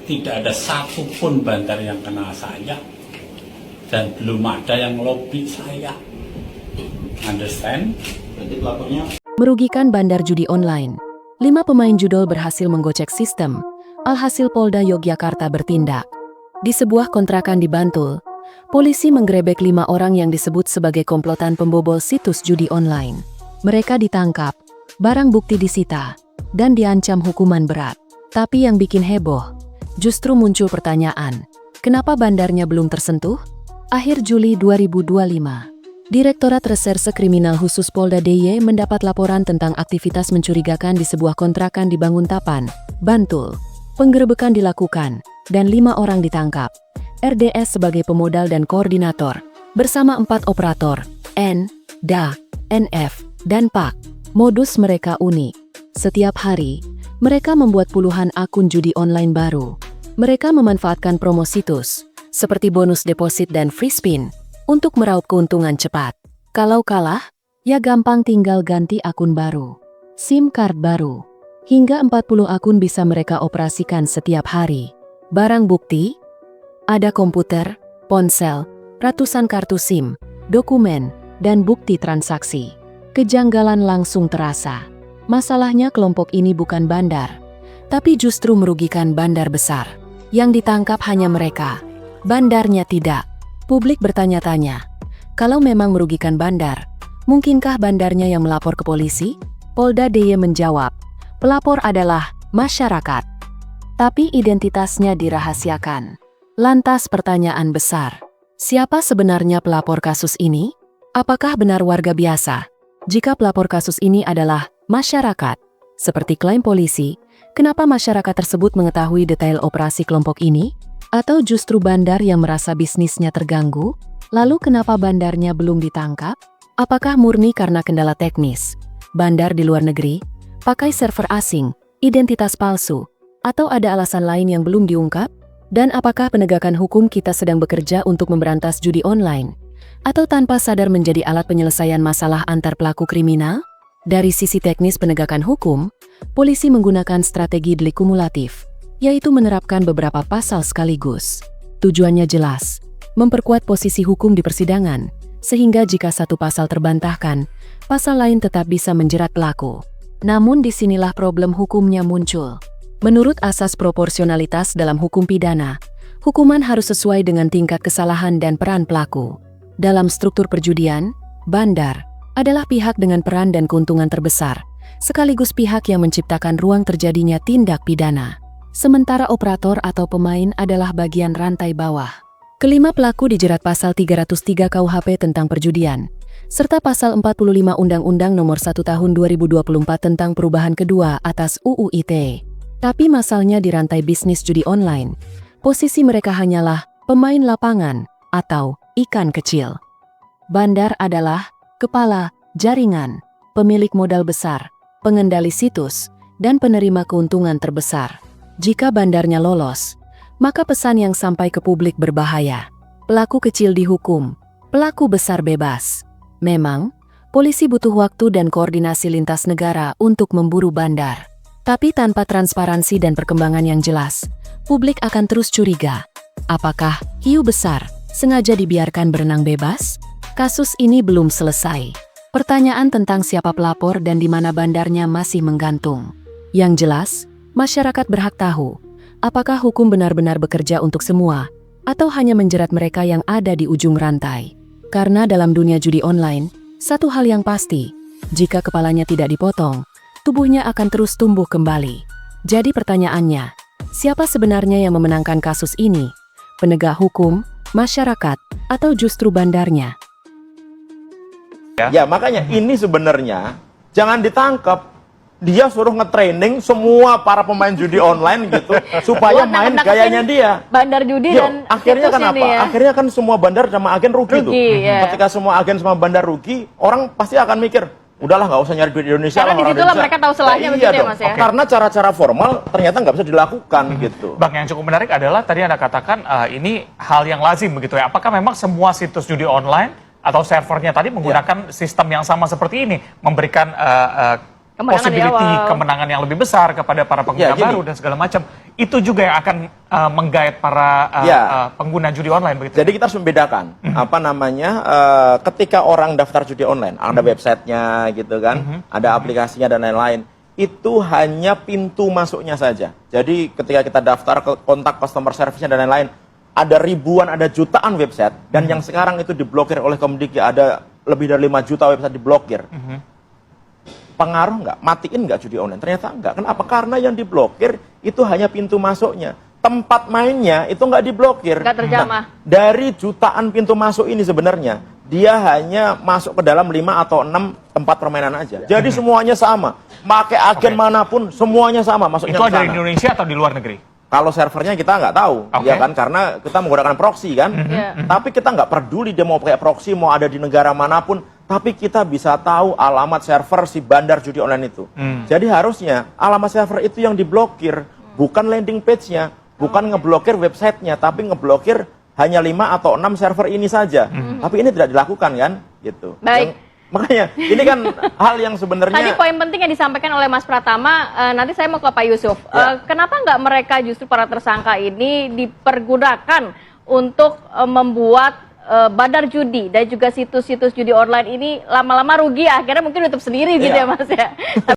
tidak ada satupun bandar yang kenal saya dan belum ada yang lobby saya. Understand? Jadi pelakunya Merugikan bandar judi online. 5 pemain judol berhasil menggocek sistem. Alhasil Polda Yogyakarta bertindak. Di sebuah kontrakan di Bantul, polisi menggerebek 5 orang yang disebut sebagai komplotan pembobol situs judi online. Mereka ditangkap, barang bukti disita, dan diancam hukuman berat. Tapi yang bikin heboh, justru muncul pertanyaan, kenapa bandarnya belum tersentuh? Akhir Juli 2025, Direktorat Reserse Kriminal Khusus Polda DIY mendapat laporan tentang aktivitas mencurigakan di sebuah kontrakan di Banguntapan, Bantul. Penggerebekan dilakukan, dan 5 orang ditangkap. RDS sebagai pemodal dan koordinator, bersama 4 operator, N, DA, NF, dan PAK. Modus mereka unik. Setiap hari, mereka membuat puluhan akun judi online baru. Mereka memanfaatkan promo situs, seperti bonus deposit dan free spin, untuk meraup keuntungan cepat. Kalau kalah, ya gampang tinggal ganti akun baru, SIM card baru. Hingga 40 akun bisa mereka operasikan setiap hari. Barang bukti, ada komputer, ponsel, ratusan kartu SIM, dokumen, dan bukti transaksi. Kejanggalan langsung terasa. Masalahnya kelompok ini bukan bandar, tapi justru merugikan bandar besar. Yang ditangkap hanya mereka, bandarnya tidak. Publik bertanya-tanya, kalau memang merugikan bandar, mungkinkah bandarnya yang melapor ke polisi? Polda DIY menjawab, pelapor adalah masyarakat. Tapi identitasnya dirahasiakan. Lantas pertanyaan besar, siapa sebenarnya pelapor kasus ini? Apakah benar warga biasa? Jika pelapor kasus ini adalah masyarakat, seperti klaim polisi, kenapa masyarakat tersebut mengetahui detail operasi kelompok ini? Atau justru bandar yang merasa bisnisnya terganggu? Lalu kenapa bandarnya belum ditangkap? Apakah murni karena kendala teknis? Bandar di luar negeri, pakai server asing, identitas palsu, atau ada alasan lain yang belum diungkap? Dan apakah penegakan hukum kita sedang bekerja untuk memberantas judi online? Atau tanpa sadar menjadi alat penyelesaian masalah antar pelaku kriminal? Dari sisi teknis penegakan hukum, polisi menggunakan strategi delik kumulatif, yaitu menerapkan beberapa pasal sekaligus. Tujuannya jelas, memperkuat posisi hukum di persidangan, sehingga jika satu pasal terbantahkan, pasal lain tetap bisa menjerat pelaku. Namun disinilah problem hukumnya muncul. Menurut asas proporsionalitas dalam hukum pidana, hukuman harus sesuai dengan tingkat kesalahan dan peran pelaku. Dalam struktur perjudian, bandar adalah pihak dengan peran dan keuntungan terbesar, sekaligus pihak yang menciptakan ruang terjadinya tindak pidana. Sementara operator atau pemain adalah bagian rantai bawah. Kelima pelaku dijerat pasal 303 KUHP tentang perjudian, serta pasal 45 Undang-Undang Nomor 1 Tahun 2024 tentang perubahan kedua atas UU ITE. Tapi masalahnya di rantai bisnis judi online, posisi mereka hanyalah pemain lapangan atau ikan kecil. Bandar adalah kepala jaringan, pemilik modal besar, pengendali situs, dan penerima keuntungan terbesar. Jika bandarnya lolos, maka pesan yang sampai ke publik berbahaya. Pelaku kecil dihukum, pelaku besar bebas. Memang, polisi butuh waktu dan koordinasi lintas negara untuk memburu bandar. Tapi tanpa transparansi dan perkembangan yang jelas, publik akan terus curiga. Apakah hiu besar sengaja dibiarkan berenang bebas? Kasus ini belum selesai. Pertanyaan tentang siapa pelapor dan di mana bandarnya masih menggantung. Yang jelas, masyarakat berhak tahu, apakah hukum benar-benar bekerja untuk semua, atau hanya menjerat mereka yang ada di ujung rantai. Karena dalam dunia judi online, satu hal yang pasti, jika kepalanya tidak dipotong, tubuhnya akan terus tumbuh kembali. Jadi pertanyaannya, siapa sebenarnya yang memenangkan kasus ini? Penegak hukum, masyarakat, atau justru bandarnya? Ya makanya ini sebenarnya jangan ditangkap. Dia suruh nge-training semua para pemain judi online gitu supaya main gayanya dia. Bandar judi dan akhirnya kan apa? Ya. Akhirnya kan semua bandar sama agen rugi tuh. Ya. Ketika semua agen sama bandar rugi, orang pasti akan mikir, udahlah nggak usah nyari duit di Indonesia. Karena disitulah mereka tahu celahnya nah, begitu iya ya Mas ya. Karena cara-cara formal ternyata nggak bisa dilakukan gitu. Bang, yang cukup menarik adalah tadi Anda katakan ini hal yang lazim begitu ya. Apakah memang semua situs judi online atau servernya tadi menggunakan sistem yang sama seperti ini, memberikan Kemenangan di possibility awal. kemenangan yang lebih besar kepada para pengguna Ya, gini. baru dan segala macam. Itu juga yang akan menggait para Ya. pengguna judi online begitu. Jadi kita harus membedakan apa namanya ketika orang daftar judi online, ada websitenya gitu kan, ada aplikasinya dan lain-lain. Itu hanya pintu masuknya saja. Jadi ketika kita daftar ke kontak customer service-nya dan lain-lain, ada ribuan, ada jutaan website dan yang sekarang itu diblokir oleh Kemdikbud, ada lebih dari 5 juta website diblokir. Pengaruh nggak? Matiin nggak judi online? Ternyata nggak. Kenapa? Karena yang diblokir itu hanya pintu masuknya. Tempat mainnya itu nggak diblokir. Nggak terjamah. Dari jutaan pintu masuk ini sebenarnya, dia hanya masuk ke dalam 5 atau 6 tempat permainan aja. Jadi semuanya sama. Pakai agen manapun, semuanya sama masuknya Itu ke ada di sana. Indonesia atau di luar negeri? Kalau servernya kita nggak tahu, Oke. ya kan, karena kita menggunakan proxy kan. Iya. Tapi kita nggak peduli dia mau pakai proxy, mau ada di negara manapun. Tapi kita bisa tahu alamat server si bandar judi online itu. Jadi harusnya alamat server itu yang diblokir, bukan landing page-nya, bukan ngeblokir websitenya, tapi ngeblokir hanya 5 atau 6 server ini saja. Tapi ini tidak dilakukan kan, gitu. Baik. Makanya ini kan hal yang sebenarnya. Tadi poin penting yang disampaikan oleh Mas Pratama, nanti saya mau ke Pak Yusuf. Ya. Kenapa nggak mereka justru para tersangka ini dipergunakan untuk membuat bandar judi dan juga situs-situs judi online ini lama-lama rugi, akhirnya mungkin tutup sendiri gitu Iya. ya Mas ya.